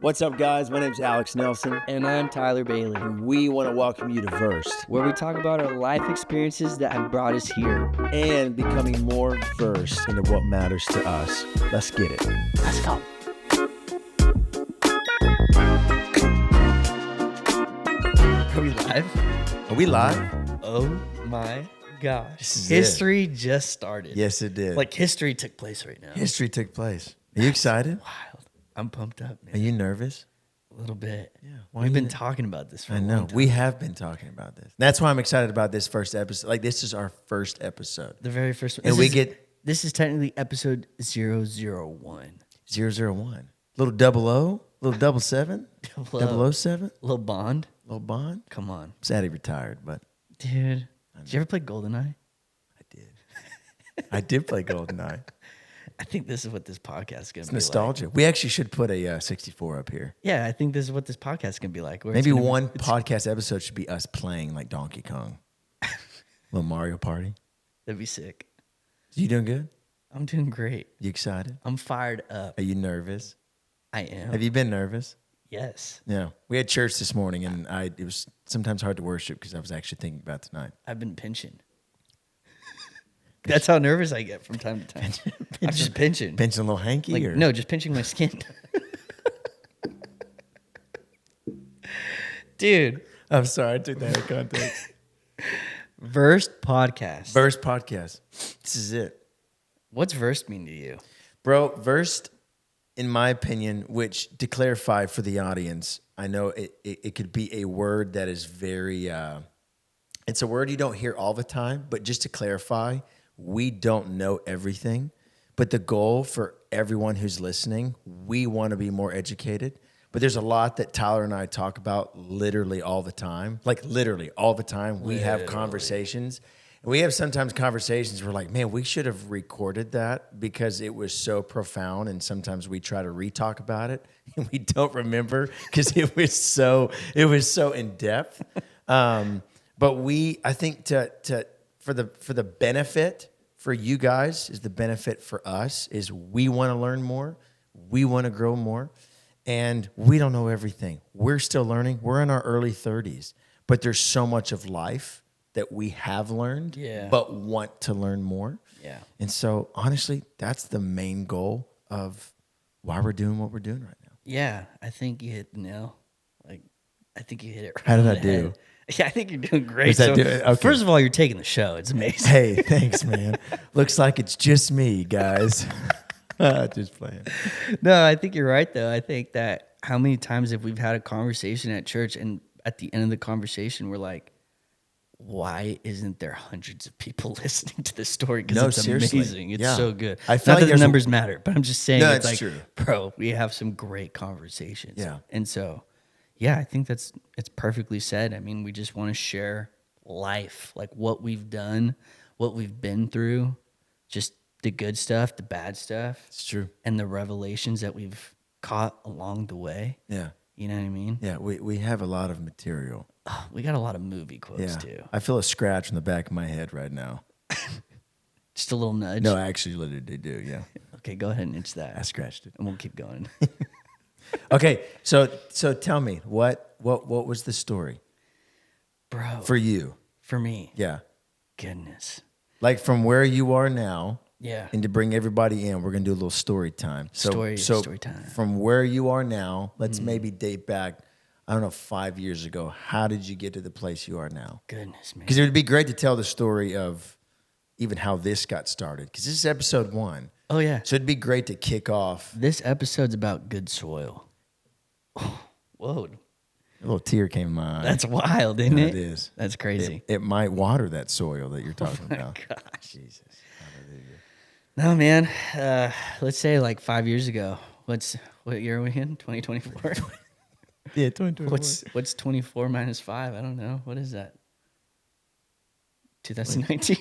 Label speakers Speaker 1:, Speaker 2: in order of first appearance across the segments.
Speaker 1: What's up, guys? My name's Alex Nelson.
Speaker 2: And I'm Tyler Bailey,
Speaker 1: And we want to welcome you to Versed
Speaker 2: where we talk about our life experiences that have brought us here.
Speaker 1: and becoming more versed into what matters to us. Let's get it.
Speaker 2: Let's go. Are we live?
Speaker 1: Are we live?
Speaker 2: Oh my gosh.
Speaker 1: This is it.
Speaker 2: History just started.
Speaker 1: Yes, it did.
Speaker 2: Like history took place right now.
Speaker 1: History took place. Are you excited?
Speaker 2: Wild. I'm pumped up, man.
Speaker 1: Are you nervous?
Speaker 2: A little bit.
Speaker 1: Yeah.
Speaker 2: We've been talking about this for
Speaker 1: I
Speaker 2: a
Speaker 1: know.
Speaker 2: long time.
Speaker 1: We have been talking about this. That's why I'm excited about this first episode. Like, this is our first episode.
Speaker 2: The very first one.
Speaker 1: And
Speaker 2: This is technically episode 001.
Speaker 1: 001. Little 00? Little 77? 007?
Speaker 2: Little Bond.
Speaker 1: Little Bond?
Speaker 2: Come on.
Speaker 1: Sad he retired, but
Speaker 2: Dude. Did you ever play GoldenEye?
Speaker 1: I did. I did play GoldenEye.
Speaker 2: I think this is what this podcast is going to
Speaker 1: It's
Speaker 2: be
Speaker 1: nostalgia.
Speaker 2: like.
Speaker 1: We actually should put a 64 up here.
Speaker 2: Yeah, I think this is what this podcast is going to be like.
Speaker 1: Maybe one podcast episode should be us playing like Donkey Kong. Little Mario Party.
Speaker 2: That'd be sick.
Speaker 1: You doing good?
Speaker 2: I'm doing great.
Speaker 1: You excited?
Speaker 2: I'm fired up.
Speaker 1: Are you nervous?
Speaker 2: I am.
Speaker 1: Have you been nervous?
Speaker 2: Yes.
Speaker 1: Yeah. We had church this morning, and it was sometimes hard to worship because I was actually thinking about tonight.
Speaker 2: I've been pinching. That's how nervous I get from time to time. I'm just pinching.
Speaker 1: Pinching a little hanky?
Speaker 2: Like,
Speaker 1: or?
Speaker 2: no, just pinching my skin. Dude.
Speaker 1: I'm sorry. I took that out of context.
Speaker 2: Versed podcast.
Speaker 1: Versed podcast. This is it.
Speaker 2: What's versed mean to you?
Speaker 1: Bro, versed, in my opinion, which to clarify for the audience, I know it could be a word that is very, it's a word you don't hear all the time, but just to clarify, we don't know everything. But the goal for everyone who's listening, we want to be more educated. But there's a lot that Tyler and I talk about literally all the time. Like literally all the time. We have conversations. And we have sometimes conversations where like, man, we should have recorded that because it was so profound. And sometimes we try to re-talk about it and we don't remember because it was so in depth. But I think for the benefit for you guys is the benefit for us is we want to learn more. We want to grow more. And we don't know everything. We're still learning. We're in our early 30s. But there's so much of life that we have learned, but want to learn more.
Speaker 2: Yeah.
Speaker 1: And so, honestly, that's the main goal of why we're doing what we're doing right now.
Speaker 2: Yeah, I think you hit the nail. Like, I think you hit it right
Speaker 1: How did
Speaker 2: on
Speaker 1: I
Speaker 2: the
Speaker 1: do?
Speaker 2: head. Yeah, I think you're doing great.
Speaker 1: Was that okay.
Speaker 2: First of all, you're taking the show. It's amazing.
Speaker 1: Hey, thanks, man. Looks like it's just me, guys. Just playing.
Speaker 2: No, I think you're right, though. I think that how many times have we had a conversation at church, and at the end of the conversation, we're like, why isn't there hundreds of people listening to this story? Because it's
Speaker 1: seriously.
Speaker 2: amazing. It's
Speaker 1: Yeah.
Speaker 2: so good.
Speaker 1: I feel
Speaker 2: Not
Speaker 1: like
Speaker 2: that the numbers matter, but I'm just saying,
Speaker 1: No,
Speaker 2: it's
Speaker 1: it's
Speaker 2: like,
Speaker 1: true.
Speaker 2: bro, we have some great conversations.
Speaker 1: Yeah.
Speaker 2: And so, yeah, I think it's perfectly said. I mean, we just want to share life, like what we've done, what we've been through, just the good stuff, the bad stuff.
Speaker 1: It's true.
Speaker 2: And the revelations that we've caught along the way.
Speaker 1: Yeah.
Speaker 2: You know what I mean?
Speaker 1: Yeah, we have a lot of material.
Speaker 2: Oh, we got a lot of movie quotes
Speaker 1: Yeah.
Speaker 2: too.
Speaker 1: I feel a scratch in the back of my head right now.
Speaker 2: Just a little nudge.
Speaker 1: No, actually, literally do, yeah.
Speaker 2: Okay, go ahead and itch that.
Speaker 1: I scratched it.
Speaker 2: And we'll keep going.
Speaker 1: Okay, so tell me, what was the story
Speaker 2: Bro,
Speaker 1: for you?
Speaker 2: for me,
Speaker 1: Yeah.
Speaker 2: goodness.
Speaker 1: Like from where you are now,
Speaker 2: Yeah.
Speaker 1: and to bring everybody in, we're gonna do a little story time. So
Speaker 2: Story time.
Speaker 1: From where you are now, let's maybe date back, I don't know, 5 years ago. How did you get to the place you are now?
Speaker 2: Goodness, man.
Speaker 1: Because it would be great to tell the story of even how this got started. Because this is episode 1.
Speaker 2: Oh, yeah.
Speaker 1: So it'd be great to kick off.
Speaker 2: This episode's about good soil. Whoa.
Speaker 1: A little tear came in my eye.
Speaker 2: That's wild, isn't
Speaker 1: Yeah,
Speaker 2: it?
Speaker 1: it is.
Speaker 2: That's crazy.
Speaker 1: It might water that soil that you're talking about.
Speaker 2: Gosh.
Speaker 1: Jesus. Hallelujah.
Speaker 2: No, man. Let's say like 5 years ago. What year are we in? 2024?
Speaker 1: Yeah, 2021.
Speaker 2: What's 24 minus 5? I don't know. What is that? 2019?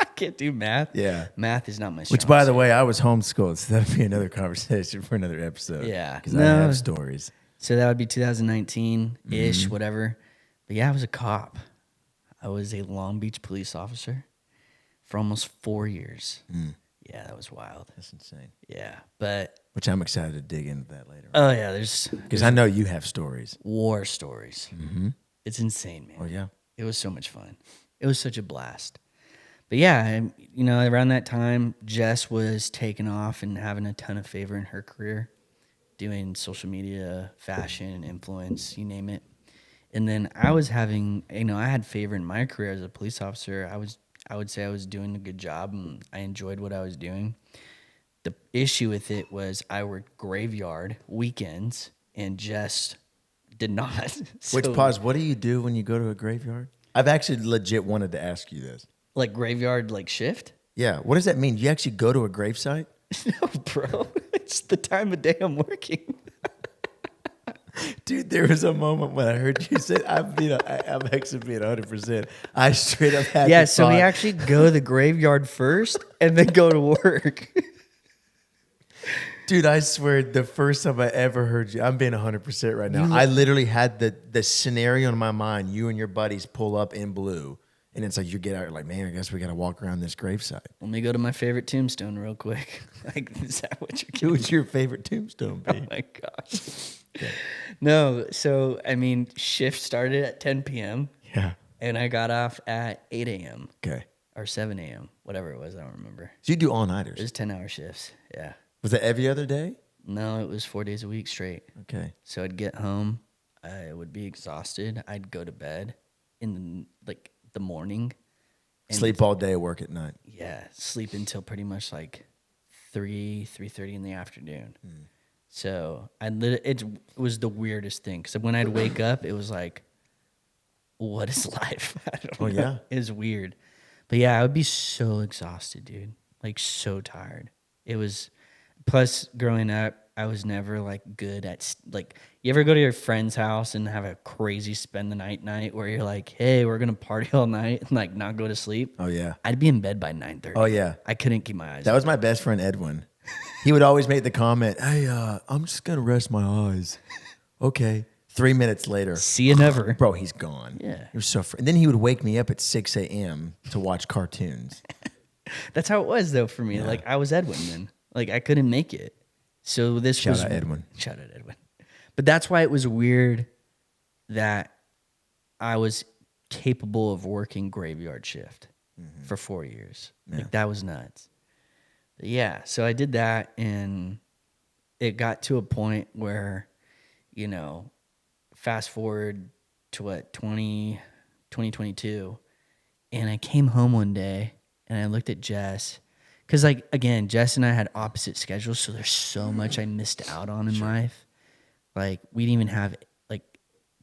Speaker 2: I can't do math.
Speaker 1: Yeah.
Speaker 2: Math is not my strong
Speaker 1: Which, by the
Speaker 2: suit.
Speaker 1: way, I was homeschooled, so that'd be another conversation for another episode.
Speaker 2: Yeah.
Speaker 1: Because I
Speaker 2: No.
Speaker 1: have stories.
Speaker 2: So that would be 2019-ish,
Speaker 1: Mm-hmm.
Speaker 2: whatever. But yeah, I was a cop. I was a Long Beach police officer for almost 4 years. Yeah, that was wild.
Speaker 1: That's insane.
Speaker 2: Yeah, but
Speaker 1: Which I'm excited to dig into that later.
Speaker 2: oh yeah, there's
Speaker 1: Because I know you have stories.
Speaker 2: war stories.
Speaker 1: Mm-hmm.
Speaker 2: It's insane, man.
Speaker 1: Oh, yeah.
Speaker 2: It was so much fun. It was such a blast. But yeah, around that time, Jess was taking off and having a ton of favor in her career, doing social media, fashion, influence, you name it. And then I was having, I had favor in my career as a police officer. I would say I was doing a good job and I enjoyed what I was doing. The issue with it was I worked graveyard weekends and Jess did not.
Speaker 1: Which,
Speaker 2: So,
Speaker 1: pause, what do you do when you go to a graveyard? I've actually legit wanted to ask you this.
Speaker 2: like graveyard shift?
Speaker 1: Yeah. What does that mean? You actually go to a gravesite?
Speaker 2: No, bro. It's the time of day I'm working.
Speaker 1: Dude, there was a moment when I heard you say, I'm actually being 100%. I straight up had
Speaker 2: Yeah,
Speaker 1: the
Speaker 2: so we
Speaker 1: thought,
Speaker 2: actually go to the graveyard first and then go to work.
Speaker 1: dude, I swear the first time I ever heard you, I'm being 100% right now. I literally had the scenario in my mind. You and your buddies pull up in blue. And it's like you get out, you're like, man, I guess we got to walk around this gravesite.
Speaker 2: Let me go to my favorite tombstone real quick. Like, is that what you're
Speaker 1: Who
Speaker 2: getting?
Speaker 1: was your favorite tombstone,
Speaker 2: Oh
Speaker 1: Pete?
Speaker 2: my gosh. No, so shift started at 10 p.m.
Speaker 1: Yeah.
Speaker 2: and I got off at 8 a.m.
Speaker 1: Okay.
Speaker 2: or 7 a.m. Whatever it was, I don't remember.
Speaker 1: So you do
Speaker 2: It
Speaker 1: all-nighters.
Speaker 2: was 10-hour shifts. Yeah.
Speaker 1: Was that every other day?
Speaker 2: No, it was 4 days a week straight.
Speaker 1: Okay.
Speaker 2: So I'd get home, I would be exhausted. I'd go to bed in the morning. And
Speaker 1: Sleep all day, work at night.
Speaker 2: Yeah, sleep until pretty much 3:30 in the afternoon. So it was the weirdest thing because when I'd wake up, it was like, what is life? I don't know.
Speaker 1: yeah.
Speaker 2: It was weird. But yeah, I would be so exhausted, dude. Like so tired. It was plus growing up, I was never good at you ever go to your friend's house and have a crazy spend the night where you're like, hey, we're gonna party all night and not go to sleep.
Speaker 1: Oh, yeah.
Speaker 2: I'd be in bed by 9:30.
Speaker 1: Oh, yeah.
Speaker 2: I couldn't keep my eyes.
Speaker 1: That was my best friend, Edwin. He would always make the comment, hey, I'm just going to rest my eyes. Okay. 3 minutes later,
Speaker 2: See you never.
Speaker 1: bro, he's gone.
Speaker 2: Yeah.
Speaker 1: He was so and then he would wake me up at 6 a.m. to watch cartoons.
Speaker 2: That's how it was though for me.
Speaker 1: Yeah.
Speaker 2: I was Edwin then. I couldn't make it. So this
Speaker 1: Shout
Speaker 2: was
Speaker 1: out Edwin.
Speaker 2: Shout out Edwin. But that's why it was weird that I was capable of working graveyard shift for 4 years.
Speaker 1: Yeah.
Speaker 2: That was nuts. But yeah, so I did that and it got to a point where, fast forward to 2022, and I came home one day and I looked at Jess. Because, again, Jess and I had opposite schedules, so there's so much I missed out on in life. We didn't even have,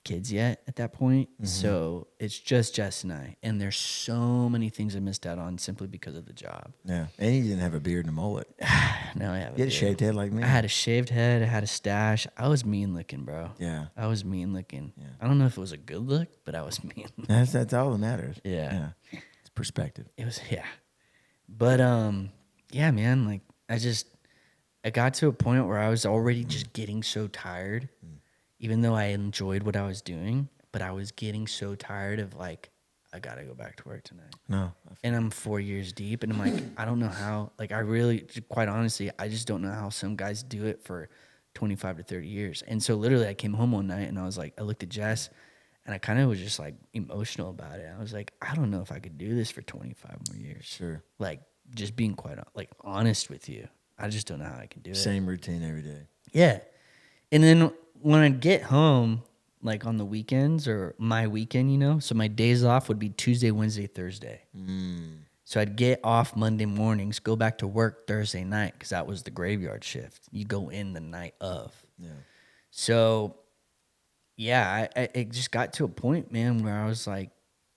Speaker 2: kids yet at that point. So it's just Jess and I. And there's so many things I missed out on simply because of the job.
Speaker 1: Yeah. And he didn't have a beard and a mullet.
Speaker 2: Now I have
Speaker 1: You had a shaved head like me.
Speaker 2: I had a shaved head. I had a stash. I was mean looking, bro.
Speaker 1: Yeah.
Speaker 2: I was mean looking.
Speaker 1: Yeah.
Speaker 2: I don't know if it was a good look, but I was mean.
Speaker 1: That's all that matters.
Speaker 2: Yeah.
Speaker 1: It's perspective.
Speaker 2: It was, yeah. But, yeah, man, I got to a point where I was already just getting so tired, even though I enjoyed what I was doing, but I was getting so tired of I got to go back to work tonight.
Speaker 1: No.
Speaker 2: And I'm 4 years deep and I'm I don't know how, I really, quite honestly, I just don't know how some guys do it for 25 to 30 years. And so literally I came home one night and I was I looked at Jess and I kind of was just emotional about it. I was like, I don't know if I could do this for 25 more years.
Speaker 1: Sure.
Speaker 2: Just being quite honest with you. I just don't know how I can do it.
Speaker 1: Same routine every day.
Speaker 2: Yeah. And then when I'd get home, on the weekends or my weekend, so my days off would be Tuesday, Wednesday, Thursday. So I'd get off Monday mornings, go back to work Thursday night because that was the graveyard shift. You go in the night of.
Speaker 1: Yeah.
Speaker 2: So, yeah, it just got to a point, man, where I was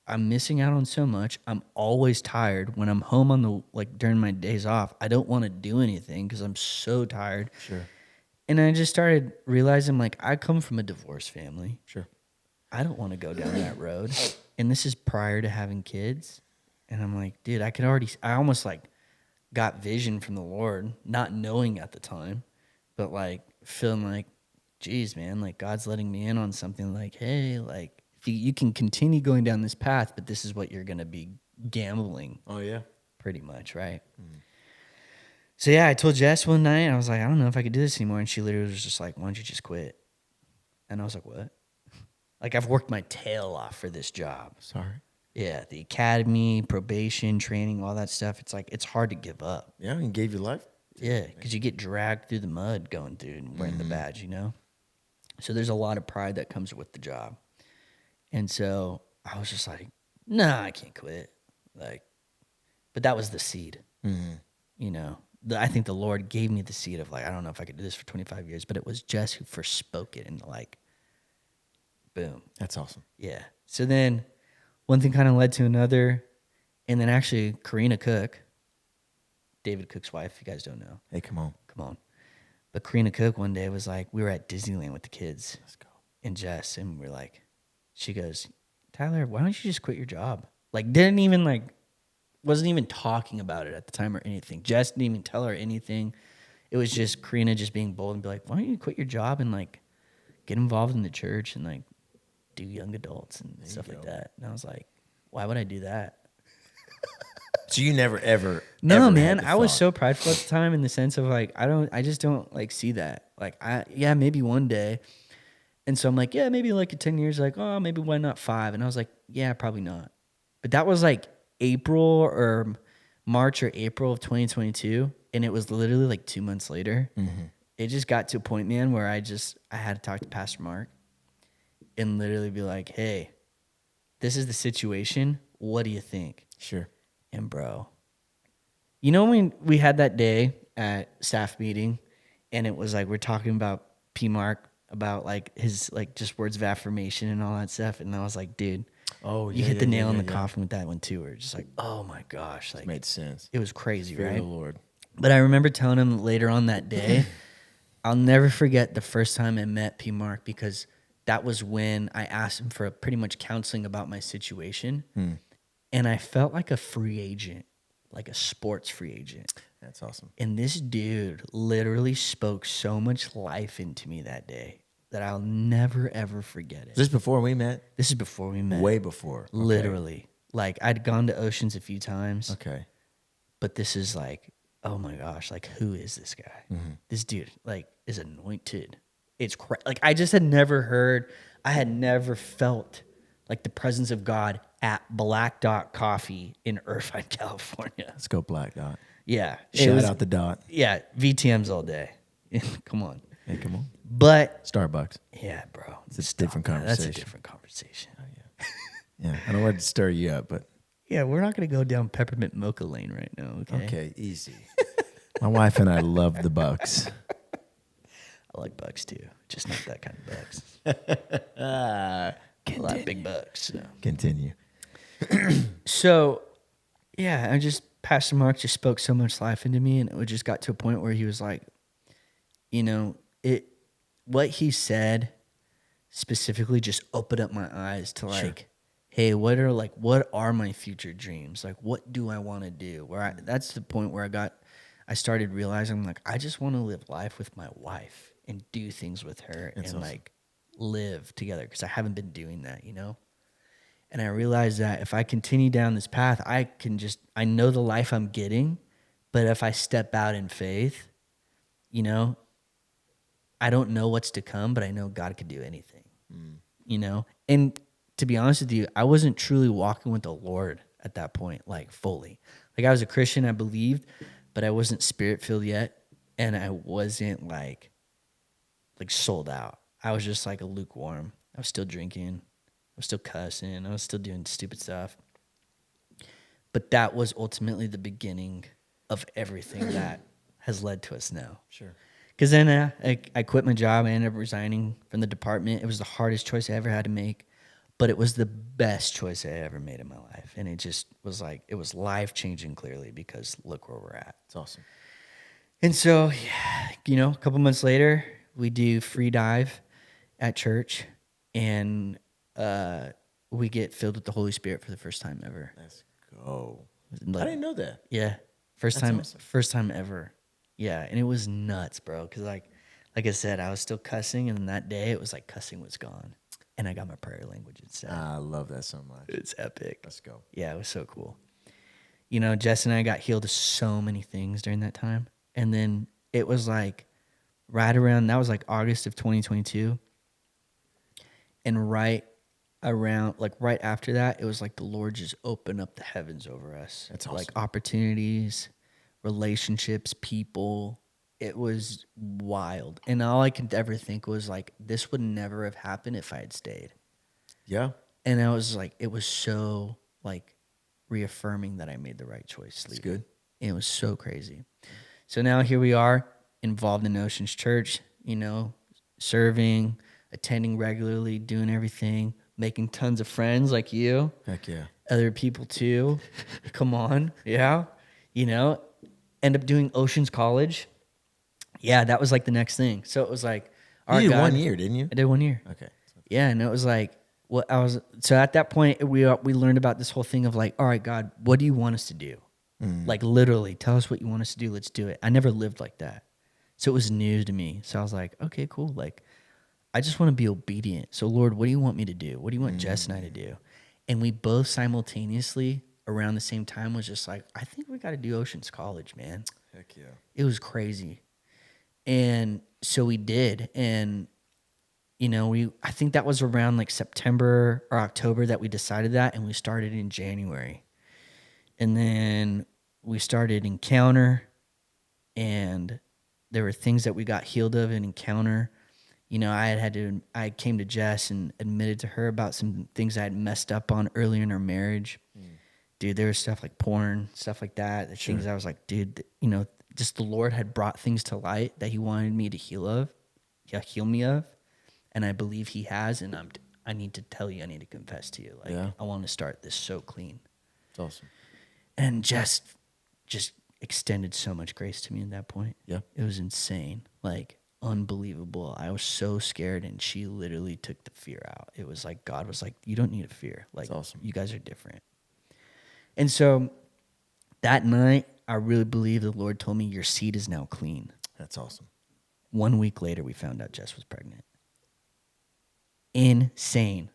Speaker 2: I'm missing out on so much. I'm always tired. When I'm home on the during my days off, I don't want to do anything because I'm so tired.
Speaker 1: Sure.
Speaker 2: And I just started realizing I come from a divorced family.
Speaker 1: Sure.
Speaker 2: I don't want to go down that road. And this is prior to having kids. And I'm like, dude, I almost got vision from the Lord, not knowing at the time, but feeling geez, man, God's letting me in on something hey, you can continue going down this path, but this is what you're going to be gambling
Speaker 1: Oh, yeah.
Speaker 2: pretty much, right? So yeah, I told Jess one night, I was like, I don't know if I could do this anymore. And she literally was just like, why don't you just quit? And I was like, what? Like, I've worked my tail off for this job.
Speaker 1: Sorry.
Speaker 2: Yeah, the academy, probation, training, all that stuff. It's like, it's hard to give up.
Speaker 1: Yeah, and gave your life.
Speaker 2: Yeah, because you get dragged through the mud going through and wearing the badge, you know? So there's a lot of pride that comes with the job. And so I was just like, nah, I can't quit. Like, but that was the seed, you know? I think the Lord gave me the seed of like, I don't know if I could do this for 25 years, but it was Jess who first spoke it and like, boom.
Speaker 1: That's awesome.
Speaker 2: Yeah. So then one thing kind of led to another. And then actually Karina Cook, David Cook's wife, if you guys don't know.
Speaker 1: Hey, come on.
Speaker 2: Come on. But Karina Cook one day was like, we were at Disneyland with the kids.
Speaker 1: Let's go.
Speaker 2: And Jess, and we're like, she goes, Tyler, why don't you just quit your job? Like, didn't even like, wasn't even talking about it at the time or anything. Jess didn't even tell her anything. It was just Karina just being bold and be like, why don't you quit your job and like get involved in the church and like do young adults and stuff like that. And I was like, why would I do that?
Speaker 1: So you never, ever,
Speaker 2: No,
Speaker 1: ever
Speaker 2: man,
Speaker 1: had the
Speaker 2: I was
Speaker 1: thought.
Speaker 2: so prideful at the time in the sense of like, I just don't like see that. Like, yeah, maybe one day. And so I'm like, yeah, maybe like in 10 years, like, oh, maybe why not 5? And I was like, yeah, probably not. But that was like April or March or April of 2022. And it was literally like 2 months later. It just got to a point, man, where I had to talk to Pastor Mark and literally be like, hey, this is the situation. What do you think?
Speaker 1: Sure.
Speaker 2: And bro, you know when we had that day at staff meeting and it was like we're talking about P Mark, about like his like just words of affirmation and all that stuff. And I was like, dude,
Speaker 1: Oh,
Speaker 2: you hit the nail in the coffin with that one too. We're just like, oh my gosh. Like
Speaker 1: Made sense.
Speaker 2: it was crazy,
Speaker 1: Fear of
Speaker 2: right?
Speaker 1: the Lord.
Speaker 2: But I remember telling him later on that day, I'll never forget the first time I met P Mark because that was when I asked him for pretty much counseling about my situation. And I felt like a free agent, like a sports free agent.
Speaker 1: That's awesome.
Speaker 2: And this dude literally spoke so much life into me that day that I'll never, ever forget it.
Speaker 1: Is this before we met?
Speaker 2: This is before we met.
Speaker 1: Way before. Okay.
Speaker 2: Literally. Like, I'd gone to Oceans a few times,
Speaker 1: Okay.
Speaker 2: but this is like, oh my gosh, like, who is this guy? This dude, like, is anointed. It's like, I just had never heard, I had never felt like the presence of God at Black Dot Coffee in Irvine, California.
Speaker 1: Let's go Black Dot.
Speaker 2: Yeah.
Speaker 1: Shout out the Dot.
Speaker 2: Yeah, VTMs all day. Come on.
Speaker 1: Hey, come on.
Speaker 2: But
Speaker 1: Starbucks.
Speaker 2: yeah, bro.
Speaker 1: It's a different
Speaker 2: That's a
Speaker 1: conversation.
Speaker 2: different conversation.
Speaker 1: Yeah. I don't want to stir you up, but
Speaker 2: Yeah, we're not going to go down peppermint mocha lane right now, okay?
Speaker 1: okay, easy. My wife and I love the Bucks.
Speaker 2: I like bucks too, just not that kind of bucks. A lot of big bucks. So.
Speaker 1: Continue.
Speaker 2: So, yeah, I just, Pastor Mark just spoke so much life into me, and it just got to a point where he was like, you know, what he said specifically just opened up my eyes to like, hey, what are my future dreams? Like, what do I want to do? That's the point where I started realizing like, I just want to live life with my wife and do things with her and
Speaker 1: awesome.
Speaker 2: like live together because I haven't been doing that, you know? And I realized that if I continue down this path, I know the life I'm getting, but if I step out in faith, you know, I don't know what's to come, but I know God could do anything, you know? And to be honest with you, I wasn't truly walking with the Lord at that point, like fully. Like I was a Christian, I believed, but I wasn't spirit-filled yet, and I wasn't like sold out. I was just like a lukewarm. I was still drinking. I was still cussing. I was still doing stupid stuff. But that was ultimately the beginning of everything that has led to us now.
Speaker 1: Sure.
Speaker 2: Because then I quit my job. I ended up resigning from the department. It was the hardest choice I ever had to make, but it was the best choice I ever made in my life. And it just was like, it was life-changing clearly because look where we're at.
Speaker 1: It's awesome.
Speaker 2: And so, yeah, you know, a couple months later, we do free dive at church, and we get filled with the Holy Spirit for the first time ever.
Speaker 1: Let's go.
Speaker 2: Like,
Speaker 1: I didn't know that.
Speaker 2: yeah,
Speaker 1: That's awesome.
Speaker 2: first time ever. Yeah, and it was nuts, bro. Because like I said, I was still cussing, and that day it was like cussing was gone, and I got my prayer language instead.
Speaker 1: I love that so much.
Speaker 2: It's epic.
Speaker 1: Let's go.
Speaker 2: Yeah, it was so cool. You know, Jess and I got healed of so many things during that time. And then it was like right around, that was like August of 2022. And right around, like right after that, it was like the Lord just opened up the heavens over us.
Speaker 1: That's
Speaker 2: Like
Speaker 1: awesome.
Speaker 2: opportunities, relationships, people. It was wild. And all I could ever think was like, this would never have happened if I had stayed.
Speaker 1: Yeah.
Speaker 2: And I was like, it was so like reaffirming that I made the right choice.
Speaker 1: That's
Speaker 2: Leaving.
Speaker 1: good.
Speaker 2: It was so crazy. So now here we are, involved in Oceans Church, you know, serving, attending regularly, doing everything, making tons of friends like you,
Speaker 1: Heck yeah.
Speaker 2: other people too. Come on. Yeah. You know, end up doing Oceans College. Yeah, that was like the next thing. So it was like, all
Speaker 1: You
Speaker 2: right,
Speaker 1: did
Speaker 2: God,
Speaker 1: 1 year, didn't you?
Speaker 2: I did 1 year.
Speaker 1: Okay.
Speaker 2: Yeah, and it was like what I was. So at that point, we learned about this whole thing of like, all right, God, what do you want us to do? Like literally, tell us what you want us to do. Let's do it. I never lived like that, so it was new to me. So I was like, okay, cool. Like, I just want to be obedient. So Lord, what do you want me to do? What do you want Jess and I to do? And we both simultaneously around the same time was just like, I think we got to do Oceans College, man.
Speaker 1: Heck yeah.
Speaker 2: It was crazy, and so we did, and you know, I think that was around like September or October that we decided that, and we started in January. And then we started Encounter, and there were things that we got healed of in Encounter. You know, I came to Jess and admitted to her about some things I had messed up on earlier in our marriage. Dude, there was stuff like porn, stuff like that. The things I was like, dude, you know, just the Lord had brought things to light that he wanted me to heal me of. And I believe he has, and I need to tell you, I need to confess to you. Like,
Speaker 1: Yeah.
Speaker 2: I want to start this so clean.
Speaker 1: It's awesome.
Speaker 2: And just extended so much grace to me at that point.
Speaker 1: Yeah.
Speaker 2: It was insane. Like, unbelievable. I was so scared, and she literally took the fear out. It was like, God was like, you don't need to fear. Like,
Speaker 1: That's awesome.
Speaker 2: you guys are different. And so that night, I really believe the Lord told me, your seed is now clean.
Speaker 1: That's awesome.
Speaker 2: 1 week later, we found out Jess was pregnant. Insane.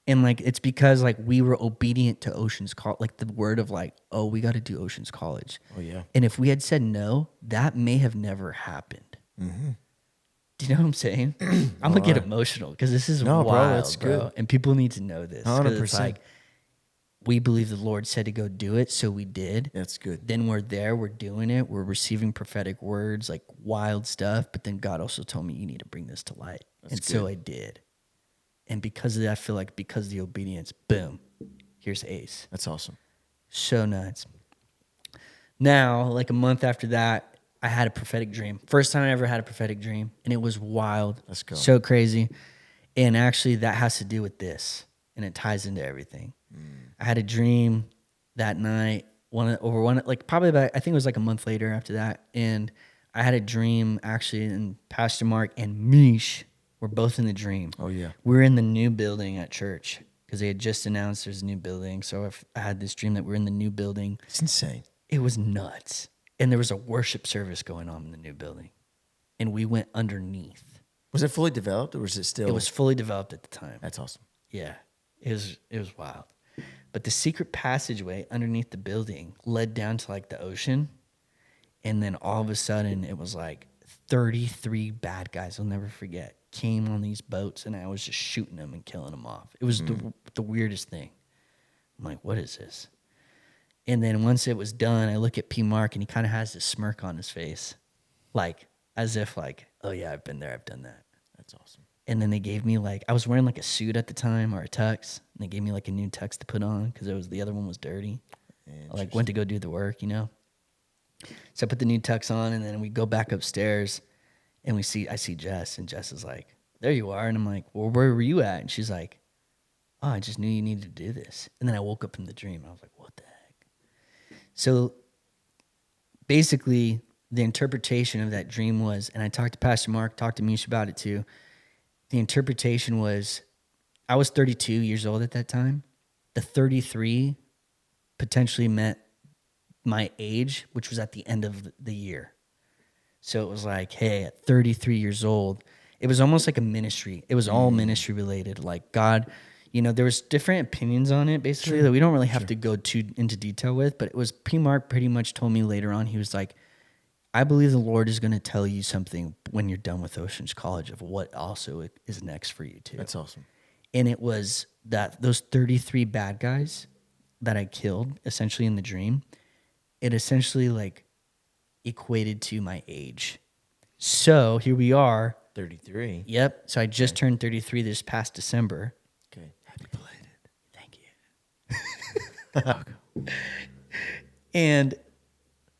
Speaker 2: And like, it's because like we were obedient to Oceans College, like the word of like, oh, we got to do Oceans College.
Speaker 1: Oh, yeah.
Speaker 2: And if we had said no, that may have never happened.
Speaker 1: Mm-hmm.
Speaker 2: Do you know what I'm saying? I'm gonna get emotional because this is
Speaker 1: No, bro,
Speaker 2: wild,
Speaker 1: that's
Speaker 2: bro.
Speaker 1: good.
Speaker 2: And people need to know this. 'Cause
Speaker 1: 100%.
Speaker 2: It's like, we believe the Lord said to go do it, so we did.
Speaker 1: That's good.
Speaker 2: Then we're there, we're doing it, we're receiving prophetic words, like wild stuff. But then God also told me, you need to bring this to light. And so I did. And because of that, I feel like because of the obedience, boom, here's Ace.
Speaker 1: That's awesome.
Speaker 2: So nuts. Now, like a month after that, I had a prophetic dream. First time I ever had a prophetic dream, and it was wild.
Speaker 1: Let's go.
Speaker 2: So crazy. And actually, that has to do with this, and it ties into everything. I had a dream that night, probably about, I think it was like a month later after that, and I had a dream actually, and Pastor Mark and Mish were both in the dream.
Speaker 1: Oh, yeah.
Speaker 2: We were in the new building at church because they had just announced there's a new building. So I had this dream that we're in the new building.
Speaker 1: It's insane.
Speaker 2: It was nuts. And there was a worship service going on in the new building. And we went underneath.
Speaker 1: Was it fully developed or was it still?
Speaker 2: It was fully developed at the time.
Speaker 1: That's awesome.
Speaker 2: Yeah. It was wild. But the secret passageway underneath the building led down to like the ocean. And then all of a sudden it was like 33 bad guys, I'll never forget, came on these boats, and I was just shooting them and killing them off. It was the weirdest thing. I'm like, what is this? And then once it was done, I look at P. Mark, and he kind of has this smirk on his face, like as if like, oh yeah, I've been there, I've done that.
Speaker 1: That's awesome.
Speaker 2: And then they gave me like, I was wearing like a suit at the time or a tux, and they gave me like a new tux to put on because the other one was dirty. I like went to go do the work, you know. So I put the new tux on, and then we go back upstairs, and I see Jess, and Jess is like, there you are. And I'm like, well, where were you at? And she's like, oh, I just knew you needed to do this. And then I woke up from the dream. I was like, what the heck? So basically, the interpretation of that dream was, and I talked to Pastor Mark, talked to Mish about it too. The interpretation was, I was 32 years old at that time. The 33 potentially meant my age, which was at the end of the year. So it was like, hey, at 33 years old, it was almost like a ministry. It was all ministry related. Like God, you know, there was different opinions on it basically that we don't really have to go too into detail with, but it was P. Mark pretty much told me later on, he was like, I believe the Lord is going to tell you something when you're done with Oceans College of what also is next for you too.
Speaker 1: That's awesome.
Speaker 2: And it was that those 33 bad guys that I killed essentially in the dream, it essentially like equated to my age. So here we are.
Speaker 1: 33.
Speaker 2: Yep. So I just turned 33 this past December.
Speaker 1: Okay. Happy belated.
Speaker 2: Thank you. And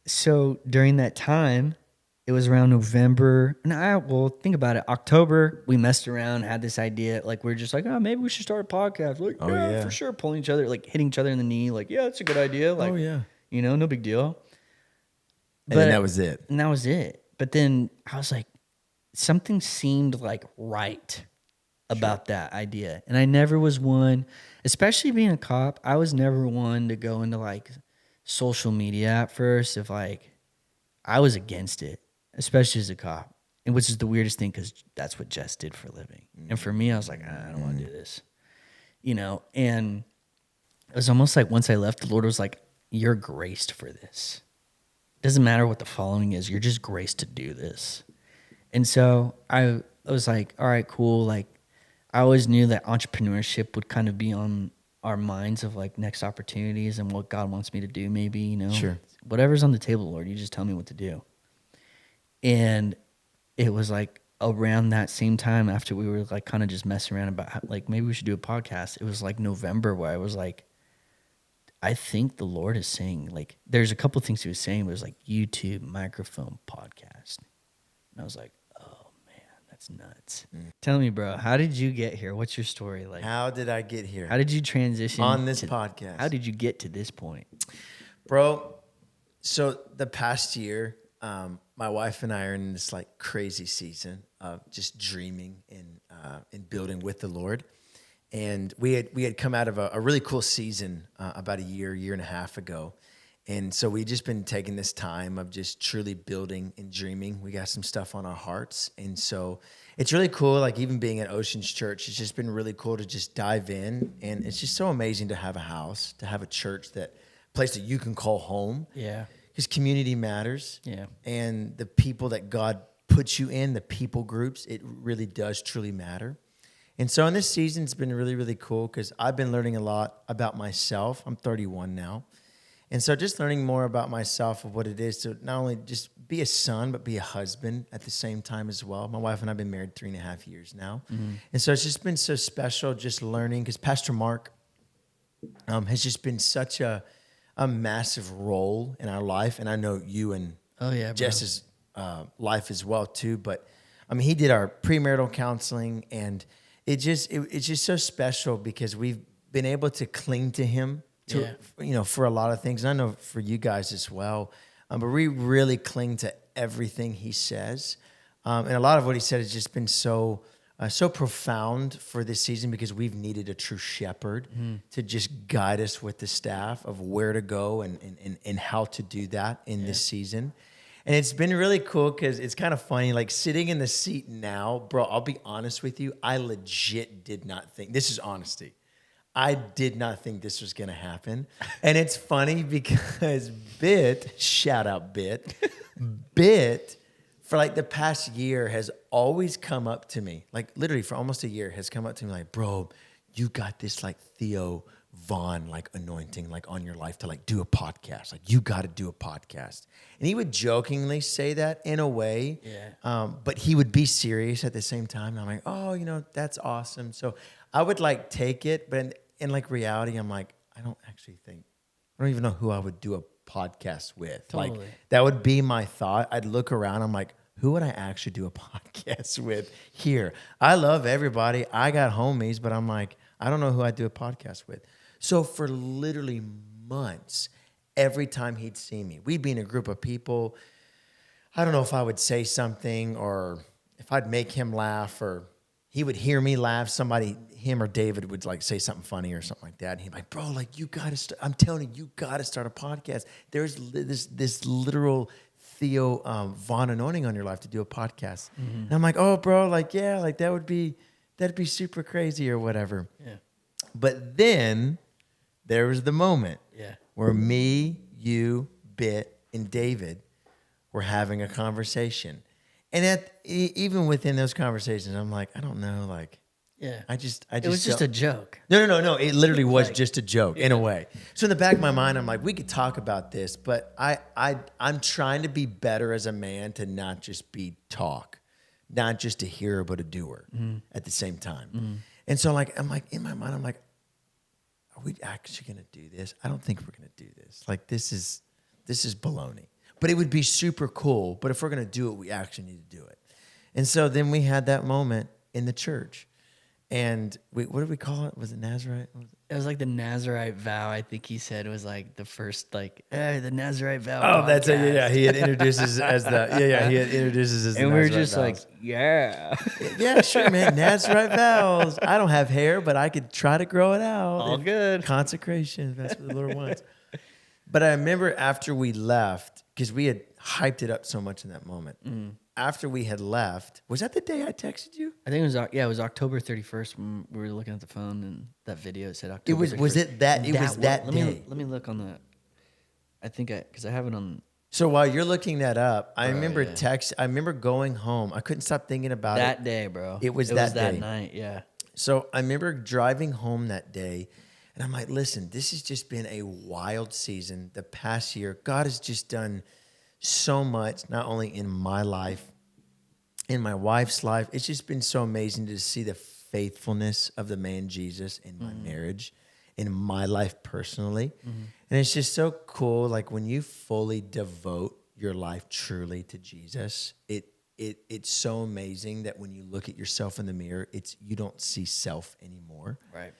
Speaker 2: so during that time, it was around November. Well, think about it. October, we messed around, had this idea. Like, we're just like, oh, maybe we should start a podcast. Like,
Speaker 1: Oh,
Speaker 2: yeah,
Speaker 1: yeah.
Speaker 2: for sure. Pulling each other, like hitting each other in the knee. Like, yeah, it's a good idea. Like,
Speaker 1: Oh, yeah.
Speaker 2: you know, no big deal.
Speaker 1: And then that was it.
Speaker 2: And that was it. But then I was like, something seemed like right about that idea. And I never was one, especially being a cop, I was never one to go into like social media at first. If like, I was against it, especially as a cop. And which is the weirdest thing because that's what Jess did for a living. And for me, I was like, I don't want to do this. You know, and it was almost like once I left, the Lord was like, you're graced for this. Doesn't matter what the following is, you're just graced to do this. And so I was like, all right, cool. Like, I always knew that entrepreneurship would kind of be on our minds of like next opportunities and what God wants me to do, maybe, you know.
Speaker 1: Sure.
Speaker 2: Whatever's on the table, Lord, you just tell me what to do. And it was like around that same time after we were like kind of just messing around about how, like maybe we should do a podcast. It was like November where I was like, I think the Lord is saying, like, there's a couple things he was saying. It was like YouTube, microphone, podcast. And I was like, oh, man, that's nuts. Tell me, bro, how did you get here? What's your story? Like,
Speaker 1: How did I get here?
Speaker 2: how did you transition
Speaker 1: On this podcast?
Speaker 2: How did you get to this point?
Speaker 1: Bro, so the past year, my wife and I are in this like crazy season of just dreaming and building with the Lord. And we had come out of a really cool season about a year and a half ago. And so we just been taking this time of just truly building and dreaming. We got some stuff on our hearts. And so it's really cool. Like even being at Oceans Church, it's just been really cool to just dive in. And it's just so amazing to have a house, to have a church, that place that you can call home.
Speaker 2: Yeah.
Speaker 1: Because community matters.
Speaker 2: Yeah.
Speaker 1: And the people that God puts you in, the people groups, it really does truly matter. And so in this season, it's been really, really cool because I've been learning a lot about myself. I'm 31 now. And so just learning more about myself, of what it is to not only just be a son, but be a husband at the same time as well. My wife and I have been married 3.5 years now. Mm-hmm. And so it's just been so special just learning, because Pastor Mark has just been such a massive role in our life. And I know you and Jess's life as well too. But I mean, he did our premarital counseling, and it's just so special because we've been able to cling to him for a lot of things. And I know for you guys as well, but we really cling to everything he says. And a lot of what he said has just been so profound for this season, because we've needed a true shepherd to just guide us with the staff of where to go and how to do that in this season. And it's been really cool because it's kind of funny, like sitting in the seat now, bro, I'll be honest with you. I legit did not think, this is honesty, I did not think this was going to happen. And it's funny because shout out Bit, for like the past year has always come up to me, like literally for almost a year has come up to me like, bro, you got this like Theo Vaughn like anointing like on your life to like do a podcast. Like you got to do a podcast. And he would jokingly say that in a way, but he would be serious at the same time. And I'm like, oh, that's awesome. So I would like take it, but in like reality, I'm like, I don't even know who I would do a podcast with.
Speaker 2: Totally.
Speaker 1: Like that would be my thought. I'd look around. I'm like, who would I actually do a podcast with here? I love everybody. I got homies, but I'm like, I don't know who I'd do a podcast with. So for literally months, every time he'd see me, we'd be in a group of people. I don't know if I would say something or if I'd make him laugh, or he would hear me laugh. Him or David would like say something funny or something like that. And he'd be like, bro, like you got to start, I'm telling you, you got to start a podcast. There's this literal Theo Vaughn anointing on your life to do a podcast. Mm-hmm. And I'm like, oh, bro, like, yeah, like that'd be super crazy or whatever.
Speaker 2: Yeah.
Speaker 1: But then there was the moment
Speaker 2: where
Speaker 1: me, you, Bit, and David, we're having a conversation. And even within those conversations, I'm like, I don't know, like,
Speaker 2: Yeah.
Speaker 1: I just
Speaker 2: It was just
Speaker 1: felt-
Speaker 2: a joke.
Speaker 1: No. It literally was
Speaker 2: Like,
Speaker 1: just a joke in a way. So in the back of my mind, I'm like, we could talk about this, but I'm trying to be better as a man to not just be talk, not just a hearer, but a doer at the same time. And so I'm like in my mind, I'm like, are we actually going to do this? I don't think we're going to do this. Like this is baloney. But it would be super cool. But if we're going to do it, we actually need to do it. And so then we had that moment in the church. And what did we call it? Was it Nazarite?
Speaker 2: It was like the Nazarite vow. I think he said it was like the first, like, hey, the Nazarite vow.
Speaker 1: Oh, that's it.
Speaker 2: podcast.
Speaker 1: Yeah. He had introduces as the He had introduces as the
Speaker 2: And we were
Speaker 1: Nazarite
Speaker 2: just
Speaker 1: vows.
Speaker 2: like, yeah.
Speaker 1: Yeah, sure, man. Nazarite vows. I don't have hair, but I could try to grow it out.
Speaker 2: All good.
Speaker 1: Consecration. That's what the Lord wants. But I remember after we left, because we had hyped it up so much in that moment. After we had left, was that the day I texted you?
Speaker 2: I think it was October 31st when we were looking at the phone and that video it said October.
Speaker 1: Was
Speaker 2: 31st.
Speaker 1: it that? It was that day.
Speaker 2: Let me look on that. I think because I have it on
Speaker 1: So while you're looking that up, I remember
Speaker 2: yeah.
Speaker 1: I remember going home. I couldn't stop thinking about it.
Speaker 2: that day, bro.
Speaker 1: It was that day.
Speaker 2: night. Yeah.
Speaker 1: So I remember driving home that day, and I'm like, listen, this has just been a wild season. The past year, God has just done so much, not only in my life, in my wife's life. It's just been so amazing to see the faithfulness of the man Jesus in my marriage, in my life personally. And it's just so cool. Like when you fully devote your life truly to Jesus, it's so amazing that when you look at yourself in the mirror, you don't see self anymore.
Speaker 2: Right.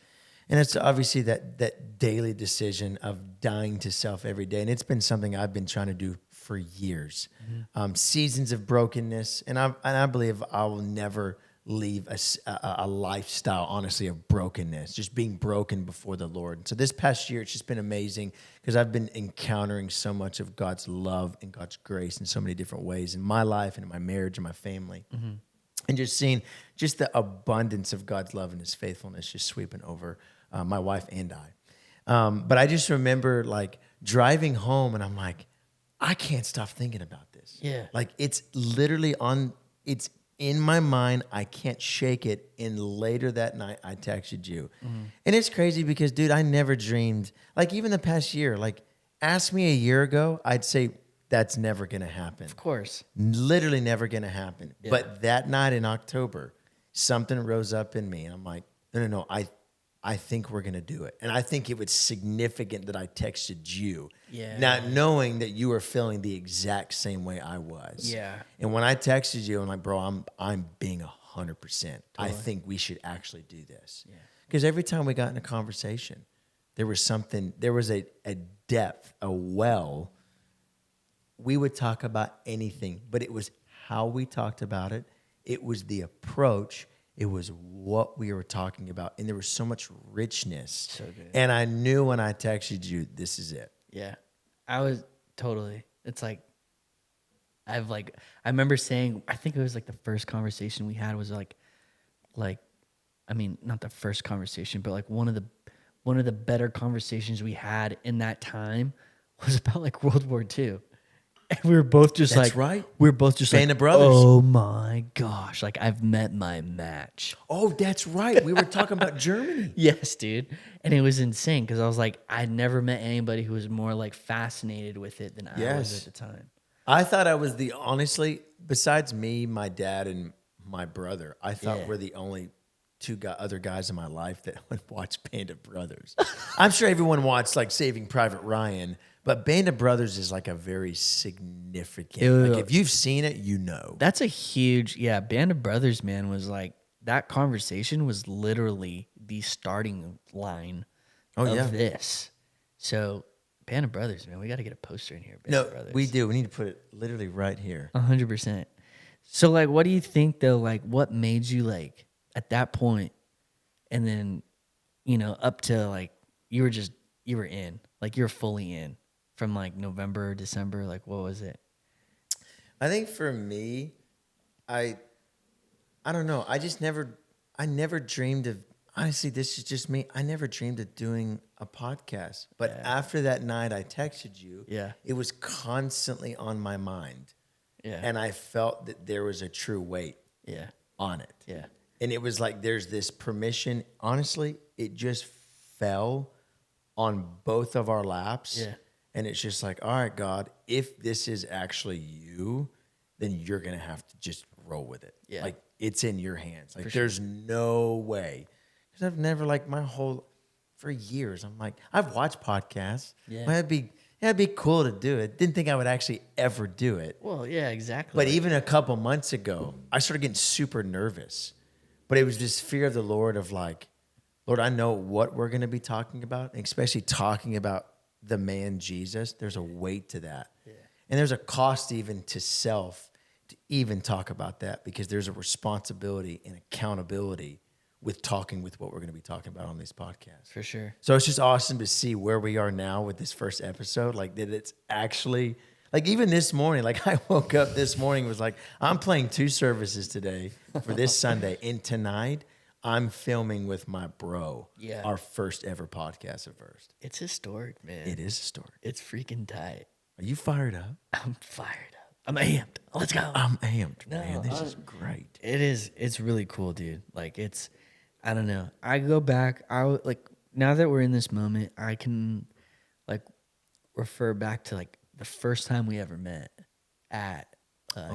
Speaker 1: And it's obviously that daily decision of dying to self every day. And it's been something I've been trying to do for years. Seasons of brokenness. And I believe I will never leave a lifestyle, honestly, of brokenness, just being broken before the Lord. And so this past year, it's just been amazing because I've been encountering so much of God's love and God's grace in so many different ways in my life and in my marriage and my family. And just seeing just the abundance of God's love and his faithfulness just sweeping over my wife and I. But I just remember like driving home and I'm like, I can't stop thinking about this.
Speaker 2: Yeah.
Speaker 1: Like it's literally it's in my mind. I can't shake it. And later that night I texted you. And it's crazy because dude, I never dreamed, like even the past year, like ask me a year ago, I'd say that's never going to happen.
Speaker 2: Of course.
Speaker 1: Literally never going to happen.
Speaker 2: Yeah.
Speaker 1: But that night in October, something rose up in me. And I'm like, no, I think we're going to do it. And I think it was significant that I texted you,
Speaker 2: Yeah.
Speaker 1: not knowing that you were feeling the exact same way I was.
Speaker 2: Yeah.
Speaker 1: And when I texted you, I'm like, bro, I'm being 100%. I think we should actually do this. Because every time we got in a conversation, there was a depth, a well. We would talk about anything, but it was how we talked about it. It was the approach. It was what we were talking about. And there was so much richness.
Speaker 2: So good.
Speaker 1: And I knew when I texted you, this is it.
Speaker 2: Yeah. I was totally. It's like I remember saying, I think it was like the first conversation we had was like I mean, not the first conversation, but like one of the better conversations we had in that time was about like World War II. And we were both just
Speaker 1: That's
Speaker 2: like,
Speaker 1: right.
Speaker 2: We were both just
Speaker 1: Band
Speaker 2: like,
Speaker 1: of Brothers.
Speaker 2: oh my gosh, like I've met my match.
Speaker 1: Oh, that's right. We were talking about Germany.
Speaker 2: Yes, dude. And it was insane because I was like, I'd never met anybody who was more like fascinated with it than I was
Speaker 1: Yes.
Speaker 2: at the time.
Speaker 1: I thought I was honestly, besides me, my dad, and my brother, I thought
Speaker 2: Yeah.
Speaker 1: we're the only other guys in my life that would watch Band of Brothers. I'm sure everyone watched like Saving Private Ryan, but Band of Brothers is like a very significant.
Speaker 2: Ew.
Speaker 1: Like if you've seen it, you know.
Speaker 2: That's a huge, Band of Brothers, man, was like, that conversation was literally the starting line of this. So, Band of Brothers, man, we got to get a poster in here. Band
Speaker 1: No,
Speaker 2: of Brothers.
Speaker 1: we do. We need to put it literally right here.
Speaker 2: 100%. So, like, what do you think, though? Like, what made you, like, at that point, and then, up to, like, you were in. Like, you're fully in from, like, November, December. Like, what was it?
Speaker 1: I think for me, I don't know. I never dreamed of, honestly, this is just me. I never dreamed of doing a podcast. But after that night I texted you,
Speaker 2: Yeah.
Speaker 1: it was constantly on my mind.
Speaker 2: Yeah.
Speaker 1: And I felt that there was a true weight
Speaker 2: Yeah.
Speaker 1: on it.
Speaker 2: Yeah.
Speaker 1: And it was like there's this permission. Honestly, it just fell on both of our laps.
Speaker 2: Yeah.
Speaker 1: And it's just like, all right, God, if this is actually you, then you're going to have to just roll with it.
Speaker 2: Yeah.
Speaker 1: Like it's in your hands. Like
Speaker 2: For sure.
Speaker 1: there's no way. Because I've never like for years, I'm like, I've watched podcasts.
Speaker 2: Yeah.
Speaker 1: Well, it'd be cool to do it. Didn't think I would actually ever do it.
Speaker 2: Well, yeah, exactly.
Speaker 1: But even a couple months ago, I started getting super nervous. But it was this fear of the Lord of like, Lord, I know what we're going to be talking about, and especially talking about the man Jesus. There's a weight to that. Yeah. And there's a cost even to self to even talk about that because there's a responsibility and accountability with talking with what we're going to be talking about on these podcasts.
Speaker 2: For sure.
Speaker 1: So it's just awesome to see where we are now with this first episode. Like that it's actually, like even this morning, like I woke up this morning, was like, I'm playing 2 services today for this Sunday. And tonight I'm filming with my bro.
Speaker 2: Yeah.
Speaker 1: Our first ever podcast at First.
Speaker 2: It's historic, man.
Speaker 1: It is a story.
Speaker 2: It's freaking tight.
Speaker 1: Are you fired up?
Speaker 2: I'm fired up. I'm amped. Let's go.
Speaker 1: I'm amped,
Speaker 2: No,
Speaker 1: man. This is great.
Speaker 2: It is. It's really cool, dude. Like I don't know. I go back. Like now that we're in this moment, I can like refer back to like the first time we ever met at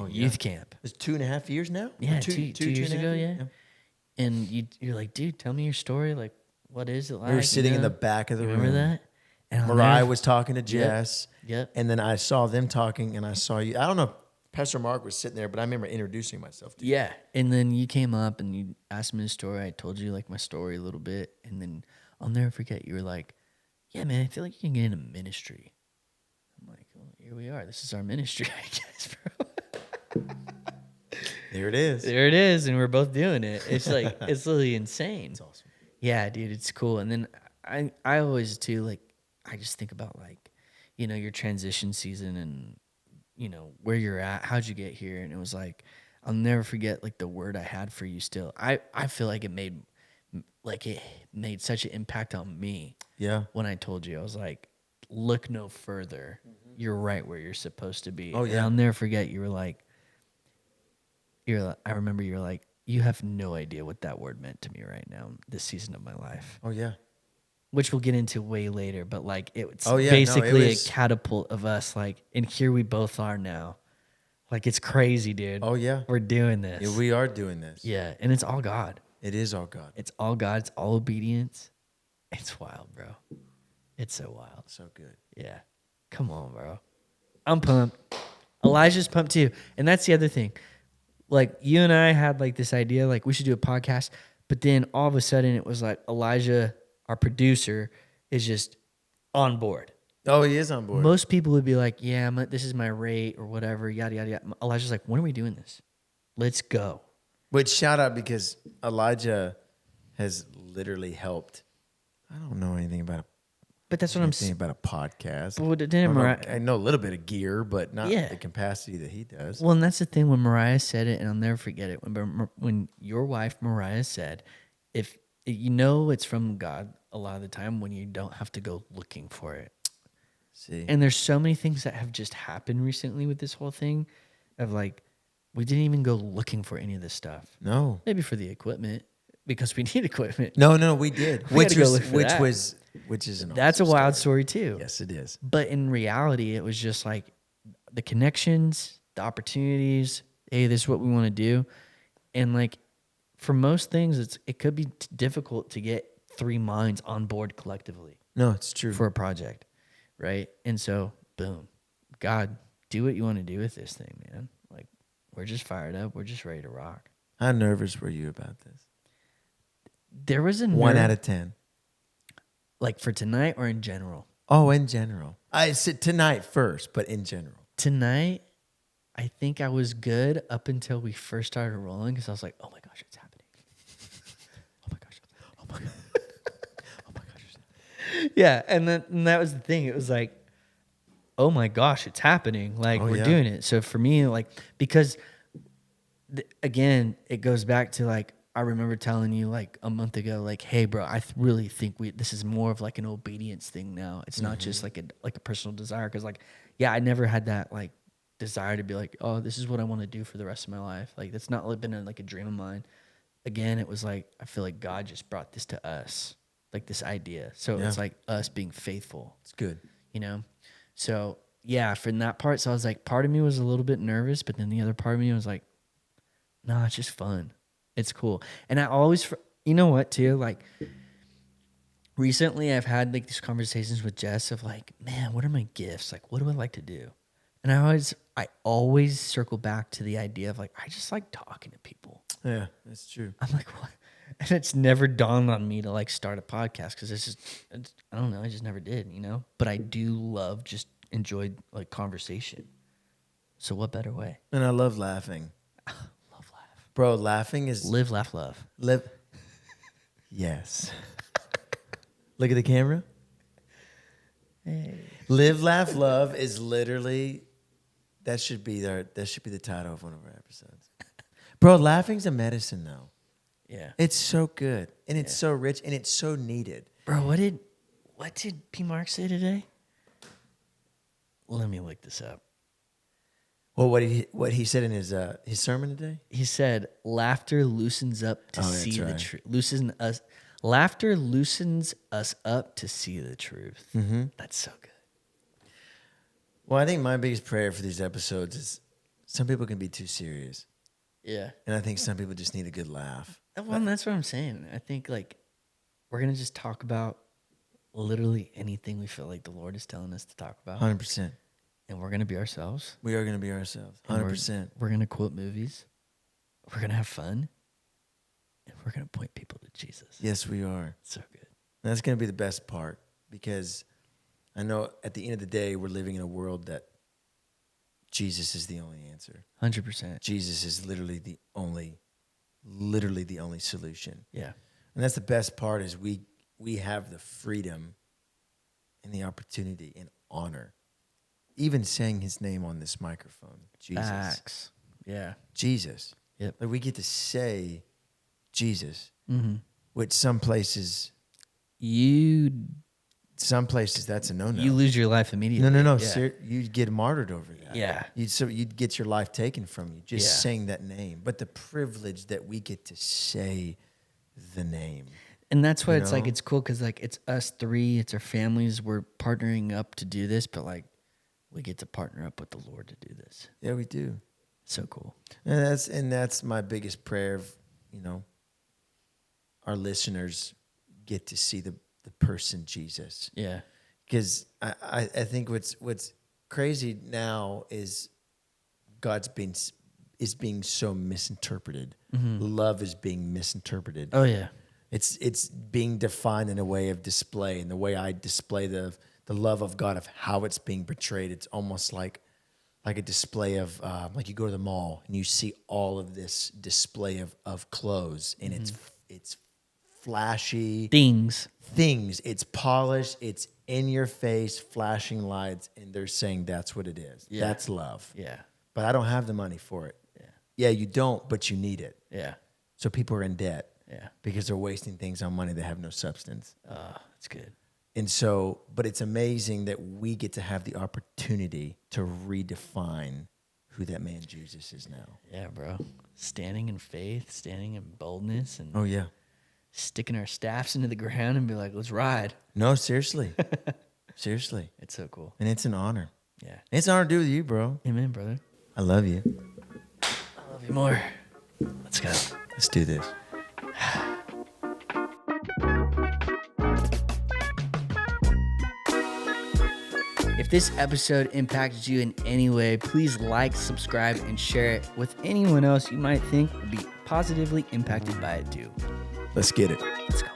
Speaker 2: youth camp.
Speaker 1: It's 2.5 years now?
Speaker 2: Yeah,
Speaker 1: Or
Speaker 2: two years
Speaker 1: 2.5
Speaker 2: ago.
Speaker 1: years?
Speaker 2: Yeah. And you're like, dude, tell me your story. Like, what is it like?
Speaker 1: We were sitting in
Speaker 2: know?
Speaker 1: the back of the
Speaker 2: You
Speaker 1: room.
Speaker 2: remember that? And I'll
Speaker 1: Mariah
Speaker 2: never-
Speaker 1: was talking to Jess.
Speaker 2: Yep.
Speaker 1: And then I saw them talking and I saw you. I don't know if Pastor Mark was sitting there, but I remember introducing myself to you.
Speaker 2: Yeah. And then you came up and you asked me the story. I told you like my story a little bit. And then I'll never forget, you were like, yeah, man, I feel like you can get into ministry. I'm like, well, here we are. This is our ministry, I guess, bro.
Speaker 1: There it is.
Speaker 2: There it is. And we're both doing it. It's like, it's literally insane.
Speaker 1: It's awesome.
Speaker 2: Yeah, dude, it's cool. And then I always too, like, I just think about like, you know, your transition season and, you know, where you're at, how'd you get here? And it was like, I'll never forget like the word I had for you still. I feel like it made such an impact on me.
Speaker 1: Yeah.
Speaker 2: When I told you, I was like, look no further. You're right where you're supposed to be.
Speaker 1: Oh,
Speaker 2: And
Speaker 1: yeah.
Speaker 2: I'll never forget, you were like, I remember you were like, you have no idea what that word meant to me right now, this season of my life.
Speaker 1: Oh, yeah.
Speaker 2: Which we'll get into way later, but like it's
Speaker 1: Oh, yeah, no, it
Speaker 2: basically
Speaker 1: was-
Speaker 2: a catapult of us, like, and here we both are now. Like it's crazy, dude.
Speaker 1: Oh, yeah.
Speaker 2: We're doing this.
Speaker 1: Yeah, we are doing this.
Speaker 2: Yeah, and it's all God.
Speaker 1: It is all God.
Speaker 2: It's all God. It's all obedience. It's wild, bro. It's so wild.
Speaker 1: So good.
Speaker 2: Yeah. Come on, bro. I'm pumped. Elijah's pumped too. And that's the other thing. Like you and I had like this idea, like we should do a podcast, but then all of a sudden it was like Elijah, our producer, is just on board.
Speaker 1: Oh, he is on board.
Speaker 2: Most people would be like, yeah, this is my rate or whatever, yada, yada, yada. Elijah's like, when are we doing this? Let's go.
Speaker 1: Which shout out because Elijah has literally helped. I don't know anything about
Speaker 2: But that's what I'm
Speaker 1: anything
Speaker 2: saying.
Speaker 1: about a podcast.
Speaker 2: Well, didn't Mariah,
Speaker 1: I know a little bit of gear, but not
Speaker 2: Yeah.
Speaker 1: the capacity that he does.
Speaker 2: well, and that's the thing when Mariah said it, and I'll never forget it. When your wife Mariah said, if you know it's from God a lot of the time when you don't have to go looking for it.
Speaker 1: See,
Speaker 2: And there's so many things that have just happened recently with this whole thing of like, we didn't even go looking for any of this stuff.
Speaker 1: no,
Speaker 2: Maybe for the equipment because we need equipment.
Speaker 1: no, we did.
Speaker 2: We gotta go look for that.
Speaker 1: Which is an
Speaker 2: That's a
Speaker 1: awesome
Speaker 2: wild story too.
Speaker 1: Yes, it is.
Speaker 2: But in reality, it was just like the connections, the opportunities. Hey, this is what we want to do. And like for most things, it could be difficult to get 3 minds on board collectively
Speaker 1: No, it's true.
Speaker 2: for a project, right? And so, boom, God, do what you want to do with this thing, man. Like we're just fired up. We're just ready to rock.
Speaker 1: How nervous were you about this?
Speaker 2: There was a
Speaker 1: 1
Speaker 2: nerve-
Speaker 1: out of 10.
Speaker 2: like for tonight or in general.
Speaker 1: Oh, in general. I said tonight first, but in general.
Speaker 2: Tonight, I think I was good up until we first started rolling because I was like, oh my gosh, it's happening. Oh my gosh. Oh my God. Oh my gosh. It's happening. Yeah. And that was the thing. It was like, oh my gosh, it's happening. Like
Speaker 1: Oh,
Speaker 2: we're
Speaker 1: yeah.
Speaker 2: doing it. So for me, like, because again, it goes back to like, I remember telling you like a month ago, like, hey, bro, I really think this is more of like an obedience thing now. It's not just like a personal desire. Cause like, yeah, I never had that like desire to be like, oh, this is what I want to do for the rest of my life. Like that's not been like a dream of mine. Again, it was like I feel like God just brought this to us, like this idea. So
Speaker 1: Yeah.
Speaker 2: it's like us being faithful,
Speaker 1: It's good.
Speaker 2: you know? So yeah, from that part, so I was like, part of me was a little bit nervous, but then the other part of me was like, no, it's just fun. It's cool. And I always, you know what, too? Like, recently I've had like these conversations with Jess of like, man, what are my gifts? Like, what do I like to do? And I always circle back to the idea of like, I just like talking to people.
Speaker 1: Yeah, that's true.
Speaker 2: I'm like, what? And it's never dawned on me to like start a podcast because I don't know, I just never did, you know? But I do love, just enjoy like conversation. So what better way?
Speaker 1: And I love laughing.
Speaker 2: Love laugh.
Speaker 1: Bro, laughing is
Speaker 2: Live, laugh, love.
Speaker 1: live. Yes. Look at the camera.
Speaker 2: Hey.
Speaker 1: Live, laugh, love is literally that should be the title of one of our episodes. Bro, laughing's a medicine though.
Speaker 2: Yeah.
Speaker 1: It's so good and it's so rich and it's so needed.
Speaker 2: Bro, what did P. Mark say today? Let me look this up.
Speaker 1: Well, what he said in his sermon today?
Speaker 2: He said, "Laughter loosens up to
Speaker 1: Oh, that's
Speaker 2: see the
Speaker 1: right.
Speaker 2: truth. Laughter loosens us up to see the truth."
Speaker 1: Mm-hmm.
Speaker 2: That's so good.
Speaker 1: Well, I think my biggest prayer for these episodes is some people can be too serious.
Speaker 2: Yeah.
Speaker 1: And I think some people just need a good laugh.
Speaker 2: Well, that's what I'm saying. I think like we're gonna just talk about literally anything we feel like the Lord is telling us to talk about,
Speaker 1: 100%.
Speaker 2: and we're gonna be ourselves.
Speaker 1: We are going to be ourselves.
Speaker 2: And
Speaker 1: 100%.
Speaker 2: We're gonna quote movies. We're gonna have fun, and we're gonna point people to Jesus.
Speaker 1: Yes, we are.
Speaker 2: So good.
Speaker 1: And that's going to be the best part because I know at the end of the day, we're living in a world that Jesus is the only answer.
Speaker 2: 100%.
Speaker 1: Jesus is literally the only solution.
Speaker 2: Yeah.
Speaker 1: And that's the best part is we have the freedom and the opportunity and honor. Even saying his name on this microphone, Jesus.
Speaker 2: Facts. Yeah.
Speaker 1: Jesus.
Speaker 2: Yep.
Speaker 1: Like we get to say Jesus,
Speaker 2: Mm-hmm.
Speaker 1: which some places that's a no-no.
Speaker 2: You lose your life immediately.
Speaker 1: No.
Speaker 2: Yeah.
Speaker 1: You'd get martyred over that.
Speaker 2: Yeah.
Speaker 1: You'd get your life taken from you just
Speaker 2: Yeah.
Speaker 1: saying that name. But the privilege that we get to say the name.
Speaker 2: And that's why it's like,
Speaker 1: know?
Speaker 2: it's cool because like it's us three, it's our families. We're partnering up to do this, but like we get to partner up with the Lord to do this.
Speaker 1: Yeah, we do.
Speaker 2: So cool.
Speaker 1: And that's my biggest prayer of, our listeners get to see the person Jesus.
Speaker 2: Yeah.
Speaker 1: Because I think what's crazy now is is being so misinterpreted. Love is being misinterpreted.
Speaker 2: Oh, yeah.
Speaker 1: It's being defined in a way of display, and the way I display the love of God, of how it's being portrayed. It's almost like a display of like you go to the mall and you see all of this display of clothes, and it's flashy
Speaker 2: Things.
Speaker 1: it's polished, it's in your face, flashing lights, and they're saying that's what it is.
Speaker 2: Yeah.
Speaker 1: That's love.
Speaker 2: Yeah.
Speaker 1: But I don't have the money for it. Yeah, you don't, but you need it.
Speaker 2: Yeah.
Speaker 1: So people are in debt.
Speaker 2: Yeah.
Speaker 1: Because they're wasting things on money that have no substance.
Speaker 2: That's good.
Speaker 1: And so, but it's amazing that we get to have the opportunity to redefine who that man Jesus is now.
Speaker 2: Yeah, bro. Standing in faith, standing in boldness, and
Speaker 1: Oh, yeah.
Speaker 2: sticking our staffs into the ground and be like, let's ride.
Speaker 1: No, seriously. Seriously.
Speaker 2: It's so cool.
Speaker 1: And it's an honor.
Speaker 2: Yeah.
Speaker 1: It's an honor to do with you, bro.
Speaker 2: Amen, brother.
Speaker 1: I love you.
Speaker 2: I love you more. Let's go.
Speaker 1: Let's do this.
Speaker 2: If this episode impacted you in any way, please like, subscribe, and share it with anyone else you might think would be positively impacted by it too.
Speaker 1: Let's get it.
Speaker 2: Let's go.